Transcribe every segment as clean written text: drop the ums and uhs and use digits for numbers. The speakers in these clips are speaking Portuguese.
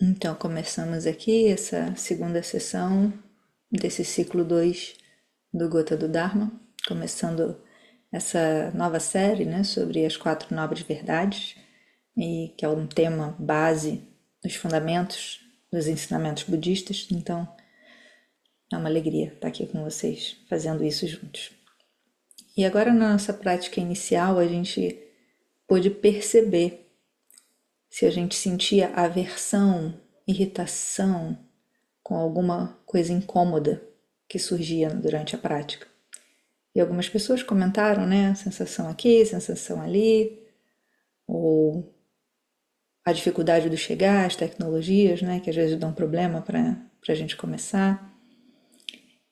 Então, começamos aqui essa segunda sessão desse ciclo 2 do Gota do Dharma, começando essa nova série, né, sobre as 4 nobres verdades, e que é um tema base dos fundamentos dos ensinamentos budistas. Então, é uma alegria estar aqui com vocês, fazendo isso juntos. E agora, na nossa prática inicial, a gente pôde perceber se a gente sentia aversão, irritação com alguma coisa incômoda que surgia durante a prática. E algumas pessoas comentaram, né, sensação aqui, sensação ali, ou a dificuldade do chegar, as tecnologias, né, que às vezes dão problema para a gente começar.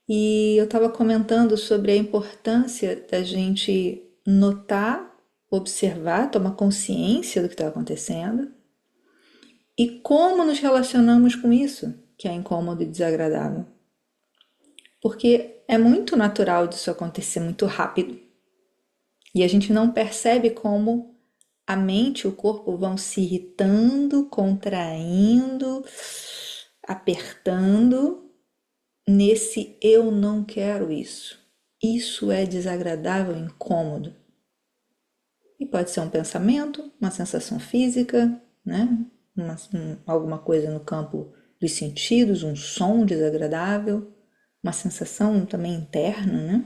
E eu estava comentando sobre a importância da gente notar, observar, tomar consciência do que está acontecendo e como nos relacionamos com isso, que é incômodo e desagradável. Porque é muito natural disso acontecer muito rápido. E a gente não percebe como a mente e o corpo vão se irritando, contraindo, apertando nesse eu não quero isso. Isso é desagradável, incômodo. E pode ser um pensamento, uma sensação física, né? Alguma coisa no campo dos sentidos, um som desagradável, uma sensação também interna, né?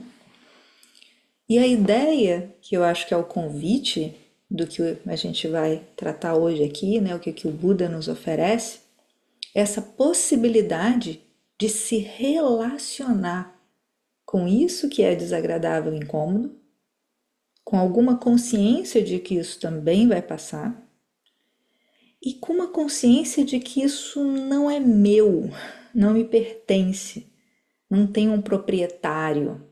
E a ideia, que eu acho que é o convite do que a gente vai tratar hoje aqui, né? O que o Buda nos oferece, é essa possibilidade de se relacionar com isso que é desagradável e incômodo, com alguma consciência de que isso também vai passar, e com uma consciência de que isso não é meu, não me pertence, não tem um proprietário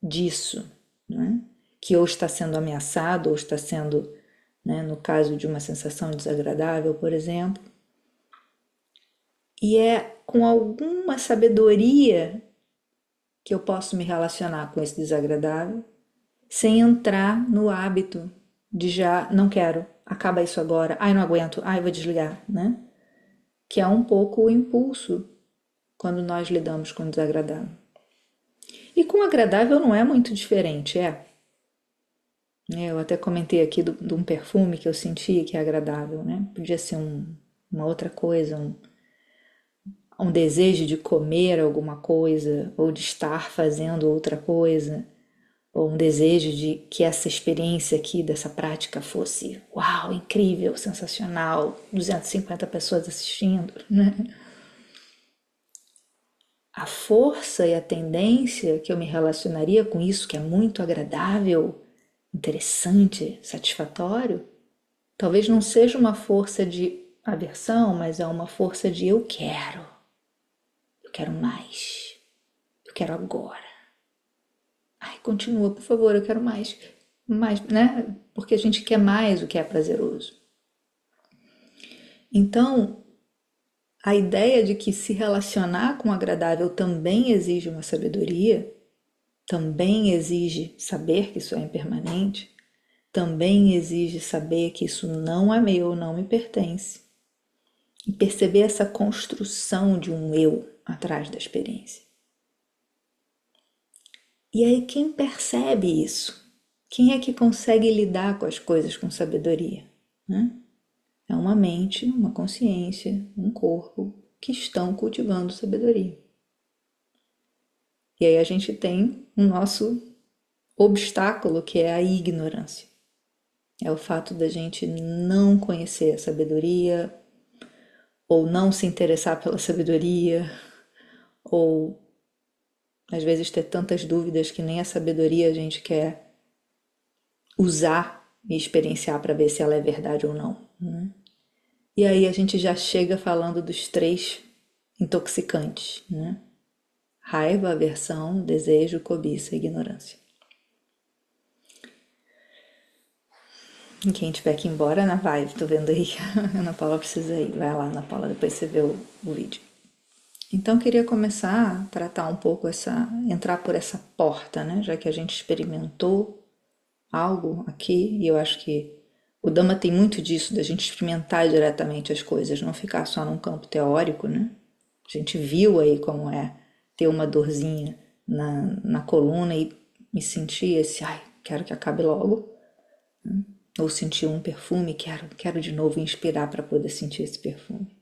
disso, né? Que ou está sendo ameaçado, ou está sendo, né, no caso de uma sensação desagradável, por exemplo. E é com alguma sabedoria que eu posso me relacionar com esse desagradável, sem entrar no hábito de já não quero, acaba isso agora, ai não aguento, ai vou desligar, né? Que é um pouco o impulso quando nós lidamos com o desagradável. E com o agradável não é muito diferente, é. Eu até comentei aqui de um perfume que eu senti que é agradável, né? Podia ser uma outra coisa, um desejo de comer alguma coisa, ou de estar fazendo outra coisa, ou um desejo de que essa experiência aqui dessa prática fosse, uau, incrível, sensacional, 250 pessoas assistindo, né? A força e a tendência que eu me relacionaria com isso, que é muito agradável, interessante, satisfatório, talvez não seja uma força de aversão, mas é uma força de eu quero mais, eu quero agora. Ai, continua, por favor, eu quero mais, mais, né? Porque a gente quer mais o que é prazeroso. Então, a ideia de que se relacionar com o agradável também exige uma sabedoria, também exige saber que isso é impermanente, também exige saber que isso não é meu, não me pertence. E perceber essa construção de um eu atrás da experiência. E aí, quem percebe isso? Quem é que consegue lidar com as coisas com sabedoria? Né? É uma mente, uma consciência, um corpo que estão cultivando sabedoria. E aí a gente tem o nosso obstáculo, que é a ignorância. É o fato da gente não conhecer a sabedoria, ou não se interessar pela sabedoria, ou às vezes ter tantas dúvidas que nem a sabedoria a gente quer usar e experienciar para ver se ela é verdade ou não. Né? E aí a gente já chega falando dos 3 intoxicantes, né? Raiva, aversão, desejo, cobiça e ignorância. E quem tiver que ir embora na vibe, tô vendo aí que a Ana Paula precisa ir. Vai lá, Ana Paula, depois você vê o vídeo. Então, queria começar a tratar um pouco entrar por essa porta, né? Já que a gente experimentou algo aqui, e eu acho que O Dhamma tem muito disso, da gente experimentar diretamente as coisas, não ficar só num campo teórico, né? A gente viu aí como é ter uma dorzinha na coluna e sentir esse, ai, quero que acabe logo. Ou sentir um perfume, quero de novo inspirar para poder sentir esse perfume.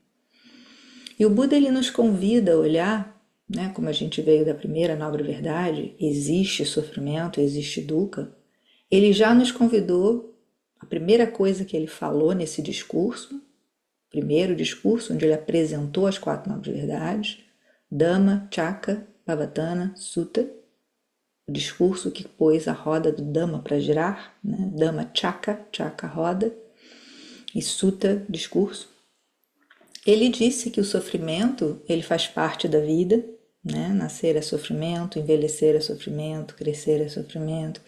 E o Buda, ele nos convida a olhar, né, como a gente veio da primeira nobre verdade, existe sofrimento, existe dukkha. Ele já nos convidou, a primeira coisa que ele falou nesse discurso, primeiro discurso onde ele apresentou as quatro nobres verdades, Dhamma, Chaka, Pavatana, Sutta, o discurso que pôs a roda do Dhamma para girar, né? Dhamma Chaka, Chaka roda, e Sutta, discurso. Ele disse que o sofrimento, ele faz parte da vida, né? Nascer é sofrimento, envelhecer é sofrimento, crescer é sofrimento,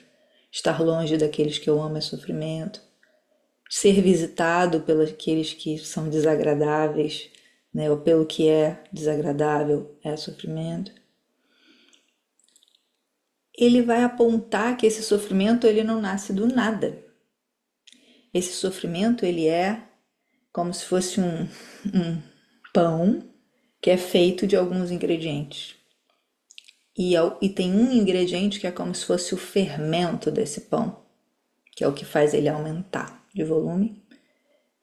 estar longe daqueles que eu amo é sofrimento, ser visitado pelos aqueles que são desagradáveis, né? Ou pelo que é desagradável é sofrimento. Ele vai apontar que esse sofrimento ele não nasce do nada. Esse sofrimento ele é como se fosse um pão que é feito de alguns ingredientes. E tem um ingrediente que é como se fosse o fermento desse pão, que é o que faz ele aumentar de volume,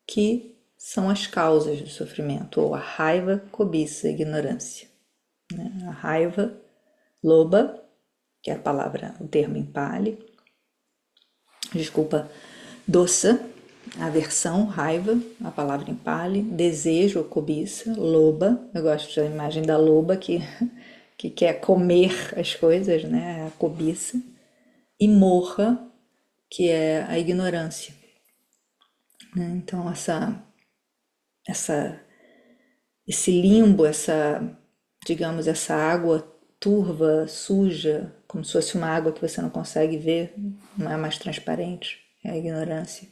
que são as causas do sofrimento, ou a raiva, cobiça, ignorância. A raiva, loba, que é a palavra, o termo em Pali, doça, aversão, raiva, a palavra em Pali, desejo ou cobiça, loba, eu gosto da imagem da loba que quer comer as coisas, né, a cobiça, e morra, que é a ignorância. Então esse limbo, digamos, essa água turva, suja, como se fosse uma água que você não consegue ver, não é mais transparente, é a ignorância.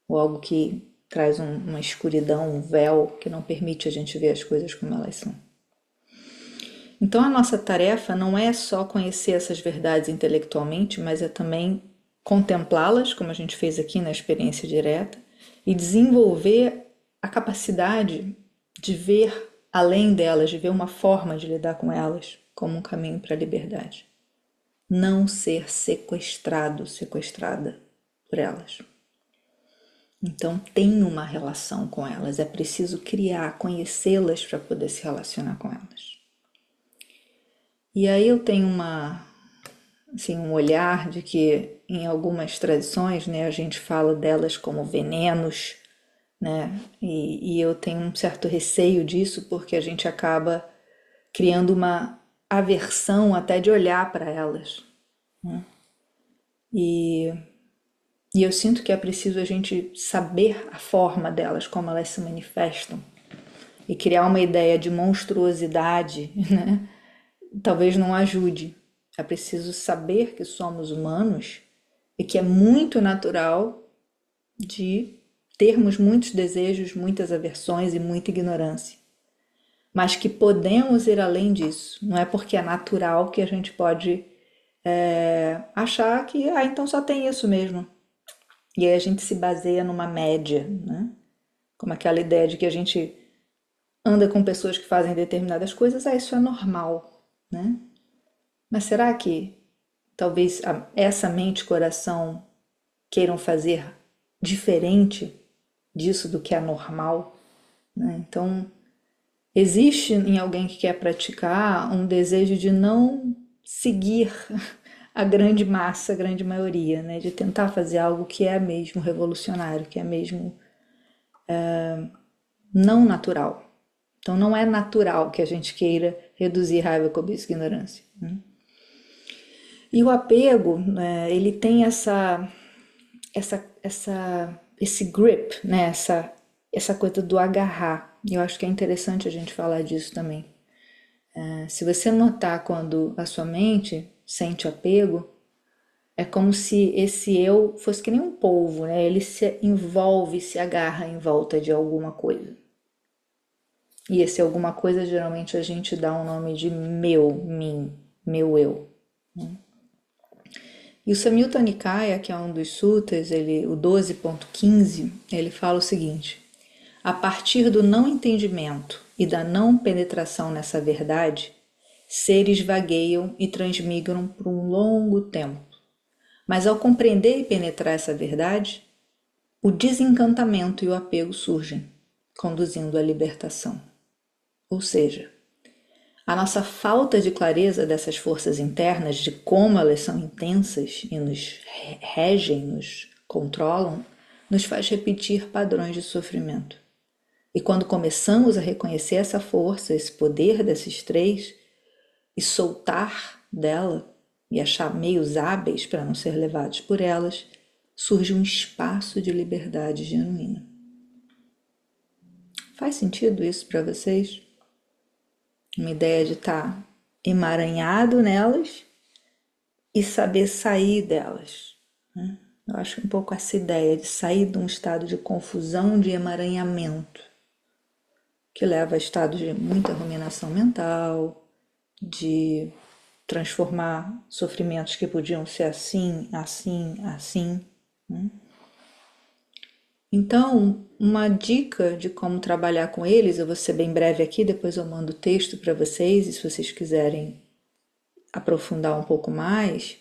Ou algo que traz uma escuridão, um véu que não permite a gente ver as coisas como elas são. Então a nossa tarefa não é só conhecer essas verdades intelectualmente, mas é também contemplá-las, como a gente fez aqui na experiência direta, e desenvolver a capacidade de ver além delas, de ver uma forma de lidar com elas como um caminho para a liberdade. Não ser sequestrado, sequestrada por elas. Então tem uma relação com elas, é preciso criar, conhecê-las para poder se relacionar com elas. E aí eu tenho um olhar de que em algumas tradições, né, a gente fala delas como venenos, né, e eu tenho um certo receio disso porque a gente acaba criando uma aversão até de olhar para elas, né? E eu sinto que é preciso a gente saber a forma delas, como elas se manifestam, e criar uma ideia de monstruosidade, né? Talvez não ajude. É preciso saber que somos humanos e que é muito natural de termos muitos desejos, muitas aversões e muita ignorância. Mas que podemos ir além disso. Não é porque é natural que a gente pode achar que, então só tem isso mesmo. E aí a gente se baseia numa média, né? Como aquela ideia de que a gente anda com pessoas que fazem determinadas coisas, isso é normal, né? Mas será que talvez essa mente e coração queiram fazer diferente disso do que é normal, né? Então, existe em alguém que quer praticar um desejo de não seguir a grande massa, a grande maioria, né? De tentar fazer algo que é mesmo revolucionário, que é mesmo não natural. Então, não é natural que a gente queira reduzir raiva, cobiça e ignorância, né? E o apego, né, ele tem esse grip, né, essa coisa do agarrar. E eu acho que é interessante a gente falar disso também. Se você notar quando a sua mente sente apego, é como se esse eu fosse que nem um polvo, né? Ele se envolve, se agarra em volta de alguma coisa. E esse alguma coisa, geralmente a gente dá um nome de meu, mim, meu eu, né? E o Samyutta Nikaya, que é um dos suttas, o 12.15, ele fala o seguinte: a partir do não entendimento e da não penetração nessa verdade, seres vagueiam e transmigram por um longo tempo. Mas ao compreender e penetrar essa verdade, o desencantamento e o apego surgem, conduzindo à libertação. Ou seja, a nossa falta de clareza dessas forças internas, de como elas são intensas e nos regem, nos controlam, nos faz repetir padrões de sofrimento. E quando começamos a reconhecer essa força, esse poder desses três, e soltar dela, e achar meios hábeis para não ser levados por elas, surge um espaço de liberdade genuína. Faz sentido isso para vocês? Uma ideia de estar emaranhado nelas e saber sair delas, né? Eu acho um pouco essa ideia de sair de um estado de confusão, de emaranhamento, que leva a estados de muita ruminação mental, de transformar sofrimentos que podiam ser assim, assim, assim, né? Então, uma dica de como trabalhar com eles, eu vou ser bem breve aqui, depois eu mando o texto para vocês, e se vocês quiserem aprofundar um pouco mais,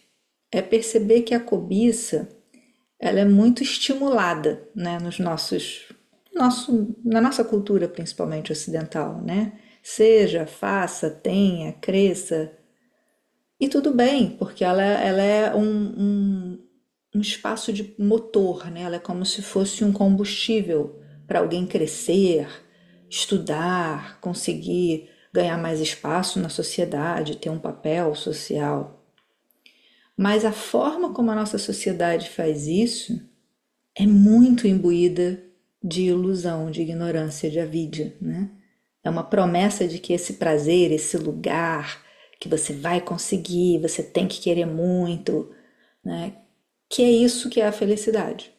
é perceber que a cobiça, ela é muito estimulada, né, na nossa cultura, principalmente ocidental, né? Seja, faça, tenha, cresça. E tudo bem, porque ela é um espaço de motor, né? Ela é como se fosse um combustível para alguém crescer, estudar, conseguir ganhar mais espaço na sociedade, ter um papel social. Mas a forma como a nossa sociedade faz isso é muito imbuída de ilusão, de ignorância, de avidya, né? É uma promessa de que esse prazer, esse lugar que você vai conseguir, você tem que querer muito, né? Que é isso que é a felicidade.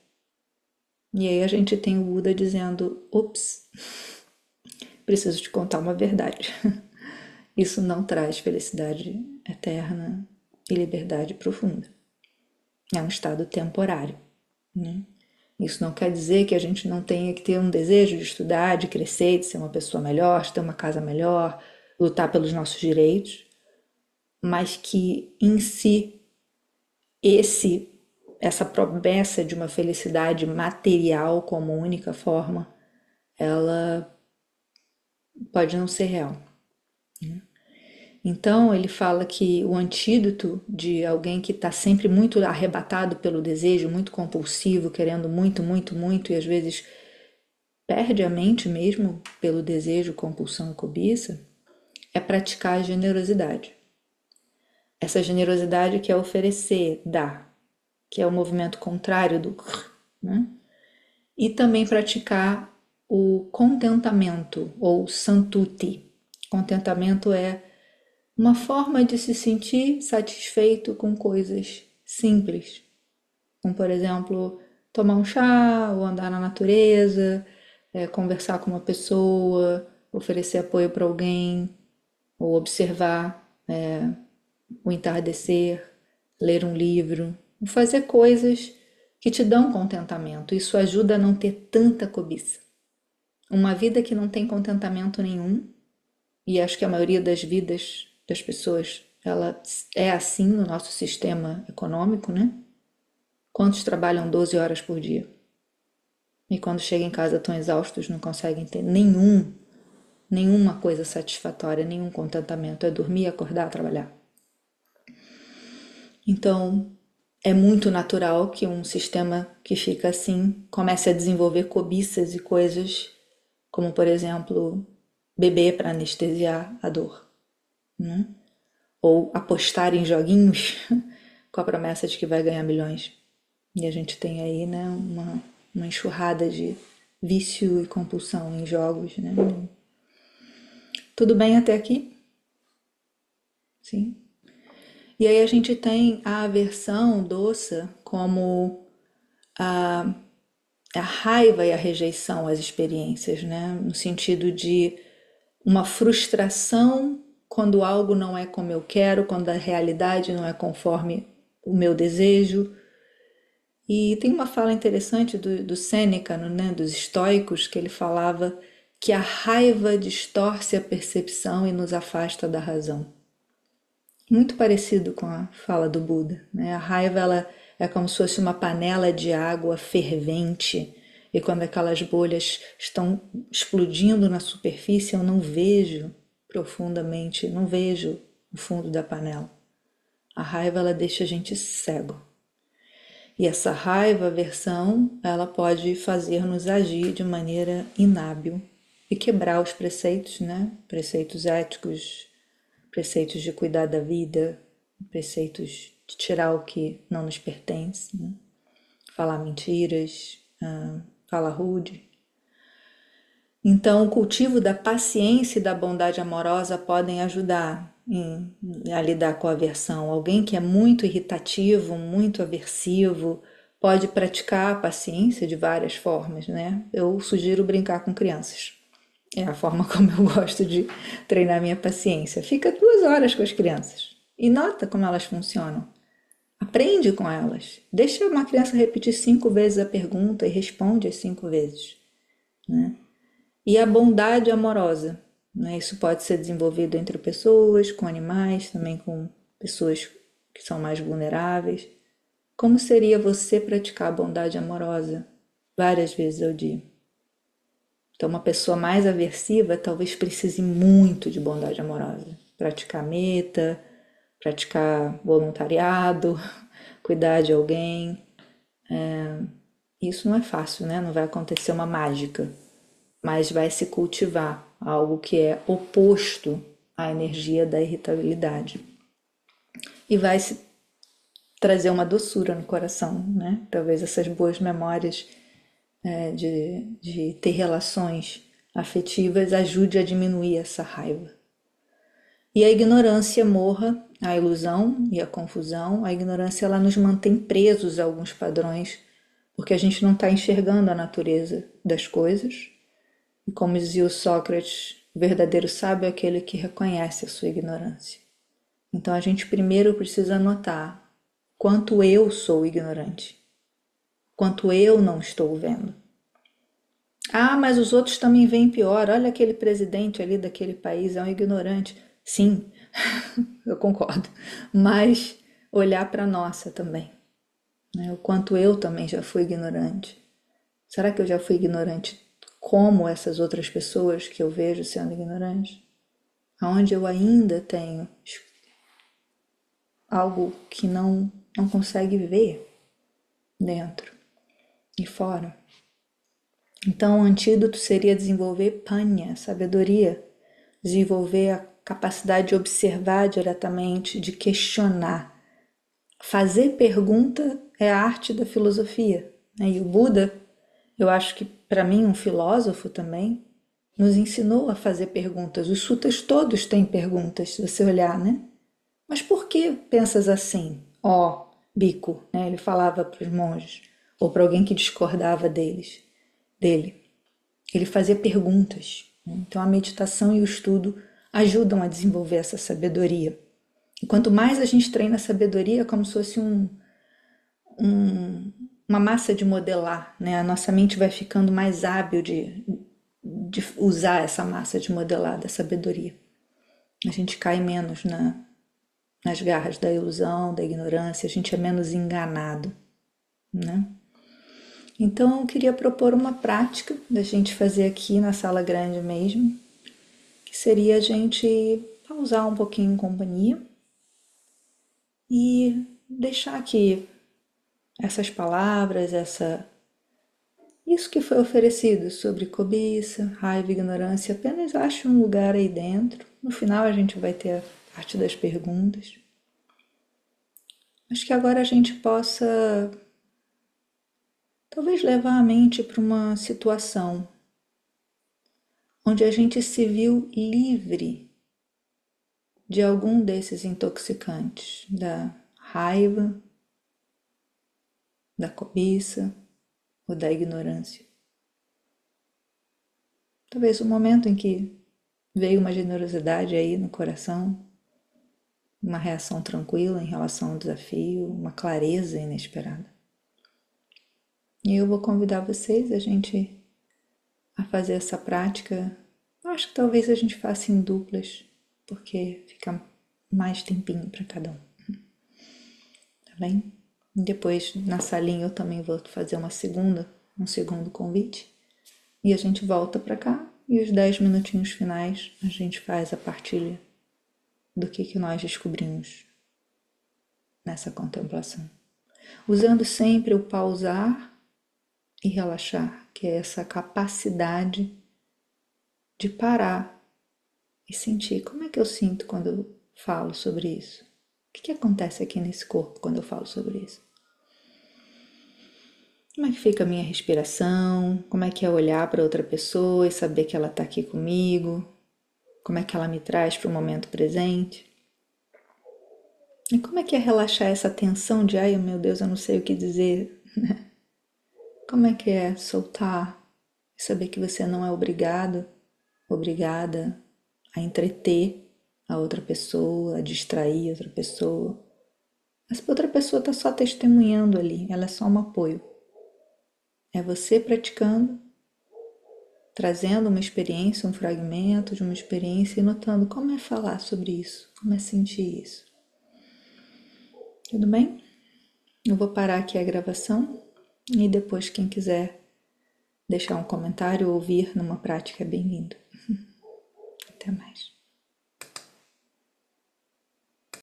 E aí a gente tem o Buda dizendo: ups, preciso te contar uma verdade. Isso não traz felicidade eterna e liberdade profunda. É um estado temporário, né? Isso não quer dizer que a gente não tenha que ter um desejo de estudar, de crescer, de ser uma pessoa melhor, de ter uma casa melhor, lutar pelos nossos direitos, mas que em si essa promessa de uma felicidade material como única forma, ela pode não ser real. Então ele fala que o antídoto de alguém que está sempre muito arrebatado pelo desejo, muito compulsivo, querendo muito, muito, muito, e às vezes perde a mente mesmo pelo desejo, compulsão e cobiça, é praticar a generosidade. Essa generosidade que é oferecer, dar, que é o movimento contrário do né? E também praticar o contentamento ou santuti. Contentamento é uma forma de se sentir satisfeito com coisas simples, como por exemplo tomar um chá ou andar na natureza, conversar com uma pessoa, oferecer apoio para alguém, ou observar o entardecer, ler um livro, fazer coisas que te dão contentamento. Isso ajuda a não ter tanta cobiça. Uma vida que não tem contentamento nenhum, e acho que a maioria das vidas das pessoas, ela é assim no nosso sistema econômico, né? Quantos trabalham 12 horas por dia? E quando chegam em casa tão exaustos, não conseguem ter nenhuma coisa satisfatória, nenhum contentamento. É dormir, acordar, trabalhar. Então, é muito natural que um sistema que fica assim comece a desenvolver cobiças e coisas como, por exemplo, beber para anestesiar a dor, né? Ou apostar em joguinhos com a promessa de que vai ganhar milhões. E a gente tem aí, né, uma enxurrada de vício e compulsão em jogos, né? Tudo bem até aqui? Sim. E aí a gente tem a aversão doça como a raiva e a rejeição às experiências, né? No sentido de uma frustração quando algo não é como eu quero, quando a realidade não é conforme o meu desejo. E tem uma fala interessante do Sêneca, né, dos estoicos, que ele falava que a raiva distorce a percepção e nos afasta da razão. Muito parecido com a fala do Buda, né? A raiva ela é como se fosse uma panela de água fervente, e quando aquelas bolhas estão explodindo na superfície, eu não vejo profundamente, não vejo o fundo da panela. A raiva ela deixa a gente cego. E essa raiva, aversão, ela pode fazer-nos agir de maneira inábil e quebrar os preceitos, né? Preceitos éticos, preceitos de cuidar da vida, preceitos de tirar o que não nos pertence, né? Falar mentiras, falar rude. Então, o cultivo da paciência e da bondade amorosa podem ajudar a lidar com a aversão. Alguém que é muito irritativo, muito aversivo, pode praticar a paciência de várias formas, né? Eu sugiro brincar com crianças. É a forma como eu gosto de treinar minha paciência. Fica 2 horas com as crianças e nota como elas funcionam. Aprende com elas. Deixa uma criança repetir 5 vezes a pergunta e responde as 5 vezes, né? E a bondade amorosa, né? Isso pode ser desenvolvido entre pessoas, com animais, também com pessoas que são mais vulneráveis. Como seria você praticar a bondade amorosa várias vezes ao dia? Então, uma pessoa mais aversiva talvez precise muito de bondade amorosa. Praticar meta, praticar voluntariado, cuidar de alguém. Isso não é fácil, né? Não vai acontecer uma mágica, mas vai se cultivar algo que é oposto à energia da irritabilidade. E vai se trazer uma doçura no coração, né? Talvez essas boas memórias de ter relações afetivas ajude a diminuir essa raiva. E a ignorância morra, a ilusão e a confusão. A ignorância ela nos mantém presos a alguns padrões, porque a gente não está enxergando a natureza das coisas. E como dizia o Sócrates, o verdadeiro sábio é aquele que reconhece a sua ignorância. Então a gente primeiro precisa notar quanto eu sou ignorante, quanto eu não estou vendo. Ah, mas os outros também veem pior. Olha aquele presidente ali daquele país, é um ignorante. Sim, eu concordo. Mas olhar para a nossa também, né? O quanto eu também já fui ignorante. Será que eu já fui ignorante como essas outras pessoas que eu vejo sendo ignorantes? Aonde eu ainda tenho algo que não consegue ver dentro e fora. Então, o antídoto seria desenvolver panya, sabedoria, desenvolver a capacidade de observar diretamente, de questionar. Fazer pergunta é a arte da filosofia, né? E o Buda, eu acho que para mim um filósofo também, nos ensinou a fazer perguntas. Os sutras todos têm perguntas, se você olhar, né? Mas por que pensas assim? Ó, bico, né? Ele falava para os monges, ou para alguém que discordava dele. Ele fazia perguntas. Então a meditação e o estudo ajudam a desenvolver essa sabedoria. E quanto mais a gente treina a sabedoria, é como se fosse uma massa de modelar, né? A nossa mente vai ficando mais hábil de usar essa massa de modelar da sabedoria. A gente cai menos nas garras da ilusão, da ignorância, a gente é menos enganado, né? Então eu queria propor uma prática da gente fazer aqui na sala grande mesmo, que seria a gente pausar um pouquinho em companhia e deixar que essas palavras, isso que foi oferecido sobre cobiça, raiva e ignorância, apenas ache um lugar aí dentro. No final a gente vai ter a parte das perguntas. Mas que agora a gente possa talvez levar a mente para uma situação onde a gente se viu livre de algum desses intoxicantes, da raiva, da cobiça ou da ignorância. Talvez o momento em que veio uma generosidade aí no coração, uma reação tranquila em relação ao desafio, uma clareza inesperada. E eu vou convidar vocês a fazer essa prática. Eu acho que talvez a gente faça em duplas, porque fica mais tempinho para cada um. Tá bem? Depois, na salinha, eu também vou fazer um segundo convite. E a gente volta para cá e os 10 minutinhos finais a gente faz a partilha do que nós descobrimos nessa contemplação. Usando sempre o pausar e relaxar, que é essa capacidade de parar e sentir como é que eu sinto quando eu falo sobre isso. O que acontece aqui nesse corpo quando eu falo sobre isso? Como é que fica a minha respiração? Como é que é olhar para outra pessoa e saber que ela está aqui comigo? Como é que ela me traz para o momento presente? E como é que é relaxar essa tensão de ai meu Deus, eu não sei o que dizer, né? Como é que é soltar e saber que você não é obrigada a entreter a outra pessoa, a distrair a outra pessoa. Essa outra pessoa está só testemunhando ali, ela é só um apoio. É você praticando, trazendo uma experiência, um fragmento de uma experiência e notando como é falar sobre isso, como é sentir isso. Tudo bem? Eu vou parar aqui a gravação e depois quem quiser deixar um comentário ou ouvir numa prática é bem-vindo. Até mais.